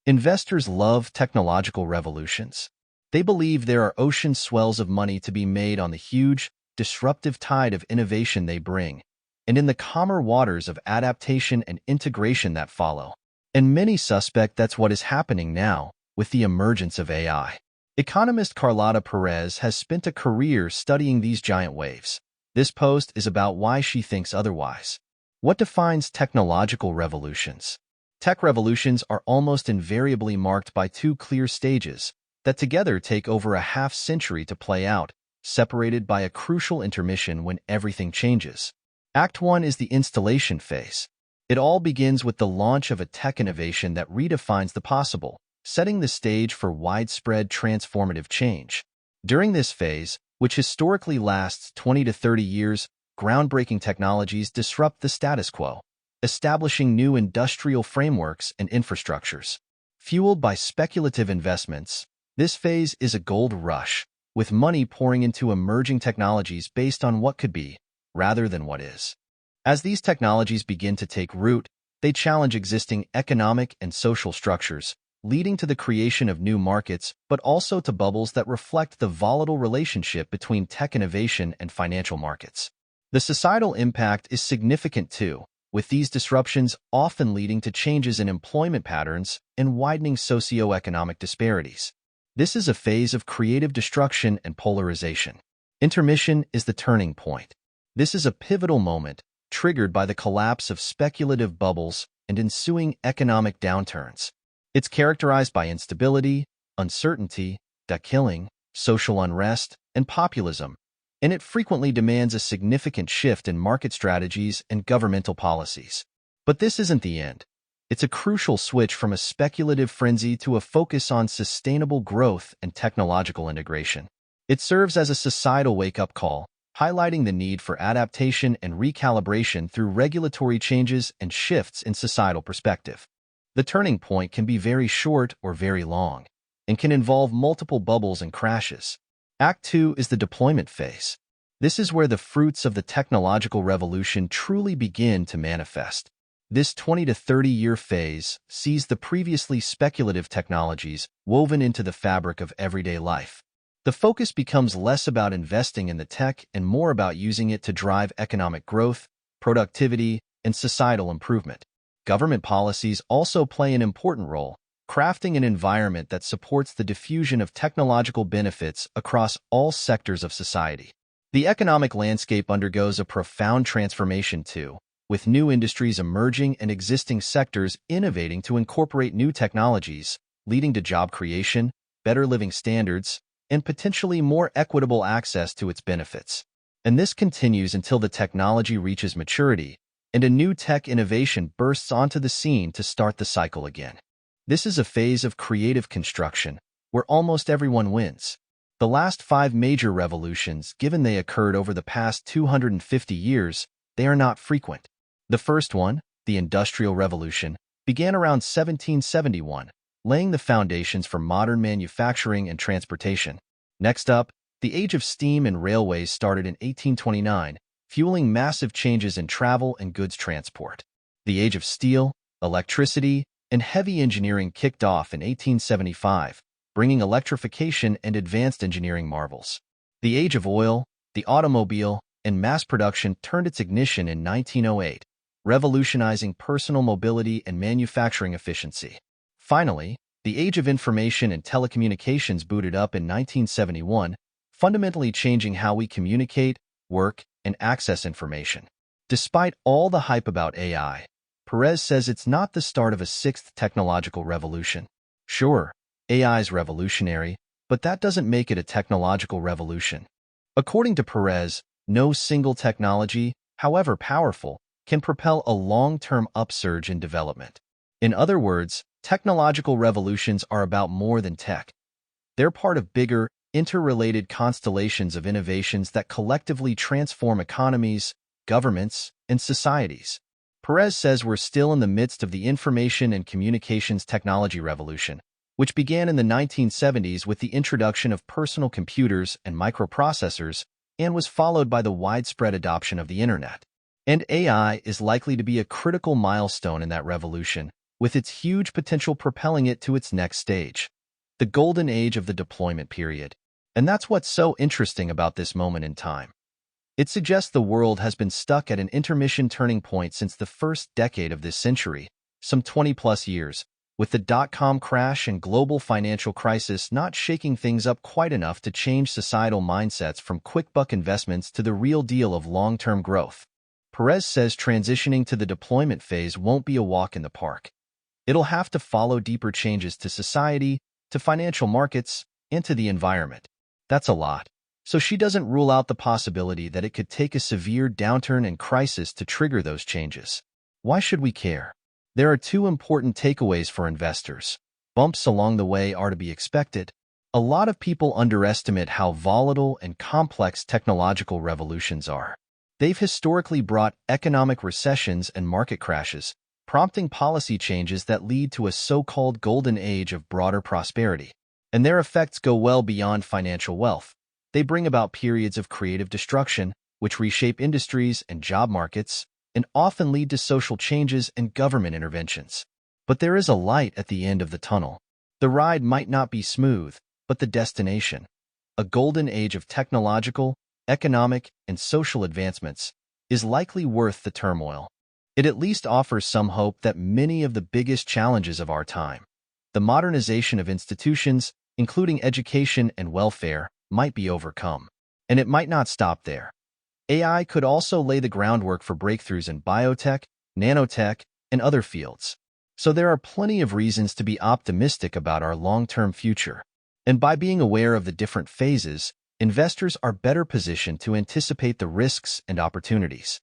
Investors love technological revolutions. They believe there are ocean swells of money to be made on the huge, disruptive tide of innovation they bring, and in the calmer waters of adaptation and integration that follow. And many suspect that's what is happening now with the emergence of AI. Economist Carlota Perez has spent a career studying these giant waves. This post is about why she thinks otherwise. What defines technological revolutions? Tech revolutions are almost invariably marked by two clear stages that together take over a half-century to play out, separated by a crucial intermission when everything changes. Act 1 is the installation phase. It all begins with the launch of a tech innovation that redefines the possible, setting the stage for widespread transformative change. During this phase, which historically lasts 20 to 30 years, groundbreaking technologies disrupt the status quo, establishing new industrial frameworks and infrastructures. Fueled by speculative investments, this phase is a gold rush, with money pouring into emerging technologies based on what could be, rather than what is. As these technologies begin to take root, they challenge existing economic and social structures, leading to the creation of new markets, but also to bubbles that reflect the volatile relationship between tech innovation and financial markets. The societal impact is significant too, with these disruptions often leading to changes in employment patterns and widening socioeconomic disparities. This is a phase of creative destruction and polarization. Intermission is the turning point. This is a pivotal moment, triggered by the collapse of speculative bubbles and ensuing economic downturns. It's characterized by instability, uncertainty, debt-killing, social unrest, and populism, and it frequently demands a significant shift in market strategies and governmental policies. But this isn't the end. It's a crucial switch from a speculative frenzy to a focus on sustainable growth and technological integration. It serves as a societal wake-up call, highlighting the need for adaptation and recalibration through regulatory changes and shifts in societal perspective. The turning point can be very short or very long, and can involve multiple bubbles and crashes. Act 2 is the deployment phase. This is where the fruits of the technological revolution truly begin to manifest. This 20 to 30-year phase sees the previously speculative technologies woven into the fabric of everyday life. The focus becomes less about investing in the tech and more about using it to drive economic growth, productivity, and societal improvement. Government policies also play an important role, crafting an environment that supports the diffusion of technological benefits across all sectors of society. The economic landscape undergoes a profound transformation too, with new industries emerging and existing sectors innovating to incorporate new technologies, leading to job creation, better living standards, and potentially more equitable access to its benefits. And this continues until the technology reaches maturity, and a new tech innovation bursts onto the scene to start the cycle again. This is a phase of creative construction, where almost everyone wins. The last 5 major revolutions, given they occurred over the past 250 years, they are not frequent. The first one, the Industrial Revolution, began around 1771, laying the foundations for modern manufacturing and transportation. Next up, the Age of Steam and Railways started in 1829, fueling massive changes in travel and goods transport. The Age of Steel, Electricity, and Heavy Engineering kicked off in 1875, bringing electrification and advanced engineering marvels. The Age of Oil, the automobile, and mass production turned its ignition in 1908, revolutionizing personal mobility and manufacturing efficiency. Finally, the Age of Information and Telecommunications booted up in 1971, fundamentally changing how we communicate, work, and access information. Despite all the hype about AI, Perez says it's not the start of a 6th technological revolution. Sure, AI is revolutionary, but that doesn't make it a technological revolution. According to Perez, no single technology, however powerful, can propel a long-term upsurge in development. In other words, technological revolutions are about more than tech. They're part of bigger, interrelated constellations of innovations that collectively transform economies, governments, and societies. Perez says we're still in the midst of the information and communications technology revolution, which began in the 1970s with the introduction of personal computers and microprocessors and was followed by the widespread adoption of the Internet. And AI is likely to be a critical milestone in that revolution, with its huge potential propelling it to its next stage, the golden age of the deployment period. And that's what's so interesting about this moment in time. It suggests the world has been stuck at an intermission turning point since the first decade of this century, some 20-plus years, with the dot-com crash and global financial crisis not shaking things up quite enough to change societal mindsets from quick-buck investments to the real deal of long-term growth. Perez says transitioning to the deployment phase won't be a walk in the park. It'll have to follow deeper changes to society, to financial markets, and to the environment. That's a lot. So she doesn't rule out the possibility that it could take a severe downturn and crisis to trigger those changes. Why should we care? There are two important takeaways for investors. Bumps along the way are to be expected. A lot of people underestimate how volatile and complex technological revolutions are. They've historically brought economic recessions and market crashes, prompting policy changes that lead to a so-called golden age of broader prosperity. And their effects go well beyond financial wealth. They bring about periods of creative destruction, which reshape industries and job markets, and often lead to social changes and government interventions. But there is a light at the end of the tunnel. The ride might not be smooth, but the destination, a golden age of technological, economic, and social advancements, is likely worth the turmoil. It at least offers some hope that many of the biggest challenges of our time, the modernization of institutions, including education and welfare, might be overcome. And it might not stop there. AI could also lay the groundwork for breakthroughs in biotech, nanotech, and other fields. So there are plenty of reasons to be optimistic about our long-term future. And by being aware of the different phases, investors are better positioned to anticipate the risks and opportunities.